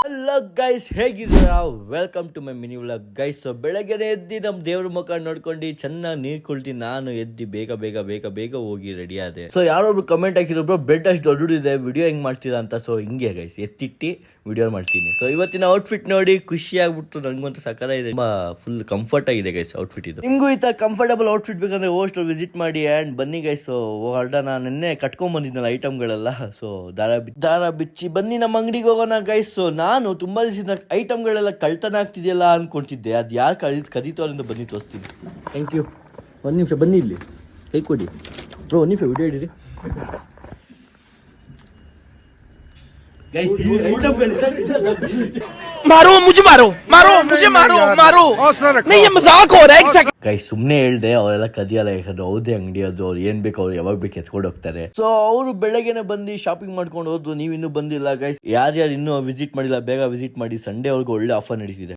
Hello guys, ಹೇಗಿದ್ದೀರಾ? Welcome to my mini vlog guys. So ಬೆಳಗ್ಗೆ ಎದ್ದು ನಮ್ಮ ದೇವ್ರ ಮುಖ ನೋಡ್ಕೊಂಡು ಚೆನ್ನಾಗಿ ನೀರ್ ಕುಳ್ತಿ ನಾನು ಎದ್ದು ಬೇಗ ಹೋಗಿ ರೆಡಿ ಆದೆ. ಸೊ ಯಾರೊಬ್ರು ಕಮೆಂಟ್ ಹಾಕಿರೋಬ್ರು ಬೆಡ್ ಅಷ್ಟು ದೊಡ್ಡದಿದೆ, ವಿಡಿಯೋ ಹೆಂಗ್ ಮಾಡ್ತೀರಾ ಅಂತ. ಸೊ ಹಿಂಗೆ ಗೈಸ್ ಎತ್ತಿಟ್ಟು ವಿಡಿಯೋ ಮಾಡ್ತೀನಿ. ಸೊ ಇವತ್ತಿನ ಔಟ್ಫಿಟ್ ನೋಡಿ ಖುಷಿ ಆಗ್ಬಿಟ್ಟು ನಂಗಂತೂ ಸಕಲ ಇದೆ, ಫುಲ್ ಕಂಫರ್ಟ್ ಆಗಿದೆ ಗೈಸ್ ಔಟ್ಫಿಟ್ ಇದು. ನಿಮ್ಗೂ ಈ ತರ ಕಂಫರ್ಟಬಲ್ ಔಟ್ಫಿಟ್ ಬೇಕಂದ್ರೆ ಹೋಸ್ಟ್ ವಿಸಿಟ್ ಮಾಡಿ ಅಂಡ್ ಬನ್ನಿ ಗೈಸ್. ಸೊ ಹೊರಡೋಣ, ನಿನ್ನೆ ಕಟ್ಕೊಂಡ್ ಬಂದಿದ್ನಲ್ಲ ಐಟಮ್ಗಳೆಲ್ಲ. ಸೊ ದಾರ ಬಿಚ್ಚಿ ಬನ್ನಿ ನಮ್ಮ ಅಂಗಡಿಗೆ ಹೋಗೋಣ ಗೈಸ್. ಸೊ ನಾನು ತುಂಬಾ ದಿವಸ ಐಟಮ್ಗಳೆಲ್ಲ ಕಳ್ತನ ಆಗ್ತಿದೆಯಲ್ಲ ಅನ್ಕೊಂತಿದ್ದೆ. ಅದು ಯಾರು ಕದೀತವ್ರಿಂದ ಬನ್ನಿ ತೋರಿಸ್ತೀನಿ. Thank you. ಒಂದು ನಿಮಿಷ ಬನ್ನಿ, ಇಲ್ಲಿ ಕೈ ಕೊಡಿ ಬ್ರೋ, ಒಂದು ನಿಮಿಷ ವಿಡಿಯೋ ಹಿಡೀರಿ ಗೈಸ್. मारो मुझे मारो नहीं ये मजाक हो रहा है एक सेकंड ಗೈಸ್. ಸುಮ್ಮನೆ ಹೇಳ್ದೆ, ಅವರೆಲ್ಲ ಕದಿಯಲ್ಲ, ಯಾಕಂದ್ರೆ ಹೌದೇ ಅಂಗಡಿ ಅದು, ಅವ್ರು ಏನ್ ಬೇಕು ಅವ್ರು ಯಾವಾಗ ಬೇಕು ಎತ್ಕೊಂಡು ಹೋಗ್ತಾರೆ. ಸೊ ಅವರು ಬೆಳಗ್ಗೆನೆ ಬಂದು ಶಾಪಿಂಗ್ ಮಾಡ್ಕೊಂಡು ಹೋದ್ರು. ನೀವು ಇನ್ನೂ ಬಂದಿಲ್ಲ ಗೈಸ್. ಯಾರ್ಯಾರು ಇನ್ನೂ ವಿಸಿಟ್ ಮಾಡಿಲ್ಲ ಬೇಗ ವಿಸಿಟ್ ಮಾಡಿ. ಸಂಡೇ ಅವ್ರಿಗೆ ಒಳ್ಳೆ ಆಫರ್ ನಡೀತಿದೆ.